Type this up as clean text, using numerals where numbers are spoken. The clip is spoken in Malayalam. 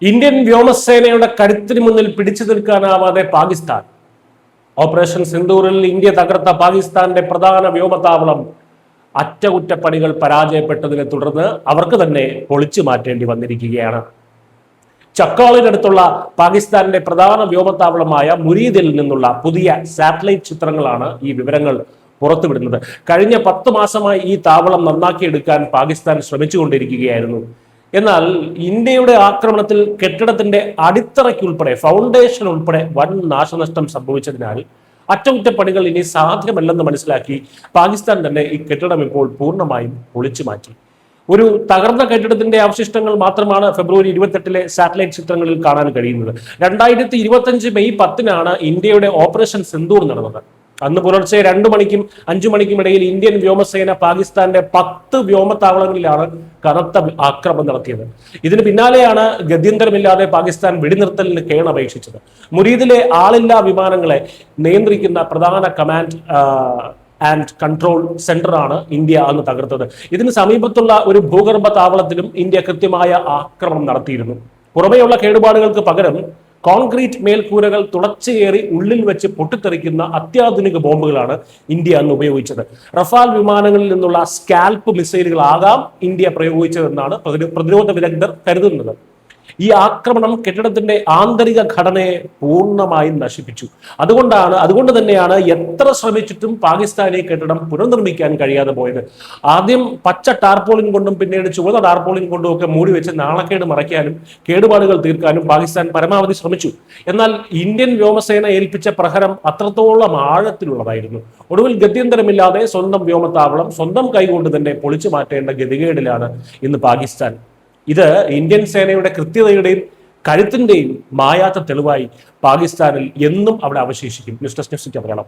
ഇന്ത്യൻ വ്യോമസേനയുടെ കരുത്തിന് മുന്നിൽ പിടിച്ചു നിൽക്കാനാവാതെ പാകിസ്ഥാൻ. ഓപ്പറേഷൻ സിന്ദൂറിൽ ഇന്ത്യ തകർത്ത പാകിസ്ഥാന്റെ പ്രധാന വ്യോമതാവളം അറ്റകുറ്റപ്പണികൾ പരാജയപ്പെട്ടതിനെ തുടർന്ന് അവർക്ക് തന്നെ പൊളിച്ചു മാറ്റേണ്ടി വന്നിരിക്കുകയാണ്. ചക്കാളിനടുത്തുള്ള പാകിസ്ഥാന്റെ പ്രധാന വ്യോമതാവളമായ മുരീദിൽ നിന്നുള്ള പുതിയ സാറ്റലൈറ്റ് ചിത്രങ്ങളാണ് ഈ വിവരങ്ങൾ പുറത്തുവിടുന്നത്. കഴിഞ്ഞ 10 മാസമായി ഈ താവളം നന്നാക്കിയെടുക്കാൻ പാകിസ്ഥാൻ ശ്രമിച്ചുകൊണ്ടിരിക്കുകയായിരുന്നു. എന്നാൽ ഇന്ത്യയുടെ ആക്രമണത്തിൽ കെട്ടിടത്തിന്റെ അടിത്തറയ്ക്കുൾപ്പെടെ ഫൗണ്ടേഷൻ ഉൾപ്പെടെ വൻ നാശനഷ്ടം സംഭവിച്ചതിനാൽ അറ്റകുറ്റപ്പണികൾ ഇനി സാധ്യമല്ലെന്ന് മനസ്സിലാക്കി പാകിസ്ഥാൻ തന്നെ ഈ കെട്ടിടം ഇപ്പോൾ പൂർണ്ണമായും പൊളിച്ചു മാറ്റി. ഒരു തകർന്ന കെട്ടിടത്തിന്റെ അവശിഷ്ടങ്ങൾ മാത്രമാണ് ഫെബ്രുവരി 28 സാറ്റലൈറ്റ് ചിത്രങ്ങളിൽ കാണാൻ കഴിയുന്നത്. 2025 മെയ് 10 ഇന്ത്യയുടെ ഓപ്പറേഷൻ സിന്ദൂർ നടന്നത്. അന്ന് പുലർച്ചെ 2 മണിക്കും 5 മണിക്കും ഇടയിൽ ഇന്ത്യൻ വ്യോമസേന പാകിസ്ഥാന്റെ 10 വ്യോമത്താവളങ്ങളിലാണ് കനത്ത ആക്രമണം നടത്തിയത്. ഇതിന് പിന്നാലെയാണ് ഗത്യന്തരമില്ലാതെ പാകിസ്ഥാൻ വെടിനിർത്തലിന് കേണപേക്ഷിച്ചത്. മുരീദിലെ ആളില്ലാ വിമാനങ്ങളെ നിയന്ത്രിക്കുന്ന പ്രധാന കമാൻഡ് ആൻഡ് കൺട്രോൾ സെന്ററാണ് ഇന്ത്യ അന്ന് തകർത്തത്. ഇതിന് സമീപത്തുള്ള ഒരു ഭൂഗർഭ താവളത്തിലും ഇന്ത്യ കൃത്യമായ ആക്രമണം നടത്തിയിരുന്നു. പുറമെയുള്ള കേടുപാടുകൾക്ക് പകരം കോൺക്രീറ്റ് മേൽക്കൂരകൾ തുളച്ചുകയറി ഉള്ളിൽ വെച്ച് പൊട്ടിത്തെറിക്കുന്ന അത്യാധുനിക ബോംബുകളാണ് ഇന്ത്യ അന്ന് ഉപയോഗിച്ചത്. റഫാൽ വിമാനങ്ങളിൽ നിന്നുള്ള സ്കാൽപ്പ് മിസൈലുകളാകാം ഇന്ത്യ പ്രയോഗിച്ചതെന്നാണ് പ്രതിരോധ വിദഗ്ധർ കരുതുന്നത്. ഈ ആക്രമണം കെട്ടിടത്തിന്റെ ആന്തരിക ഘടനയെ പൂർണ്ണമായും നശിപ്പിച്ചു. അതുകൊണ്ട് തന്നെയാണ് എത്ര ശ്രമിച്ചിട്ടും പാകിസ്ഥാൻ ഈ കെട്ടിടം പുനർനിർമ്മിക്കാൻ കഴിയാതെ പോയത്. ആദ്യം പച്ച ടാർപോളിൻ കൊണ്ടും പിന്നീട് ചുവന്ന ടാർപോളിൻ കൊണ്ടും ഒക്കെ മൂടി വെച്ച് നാണക്കേട് മറയ്ക്കാനും കേടുപാടുകൾ തീർക്കാനും പാകിസ്ഥാൻ പരമാവധി ശ്രമിച്ചു. എന്നാൽ ഇന്ത്യൻ വ്യോമസേന ഏൽപ്പിച്ച പ്രഹരം അത്രത്തോളം ആഴത്തിലുള്ളതായിരുന്നു. ഒടുവിൽ ഗത്യന്തരമില്ലാതെ സ്വന്തം വ്യോമത്താവളം സ്വന്തം കൈകൊണ്ട് തന്നെ പൊളിച്ചു മാറ്റേണ്ട ഗതികേടിലാണ് ഇന്ന് പാകിസ്ഥാൻ. ഇത് ഇന്ത്യൻ സേനയുടെ കൃത്യതയുടെയും കരുത്തിന്റെയും മായാത്ത തെളിവായി പാകിസ്ഥാനിൽ എന്നും അവിടെ അവശേഷിക്കും. News desk Malayalam.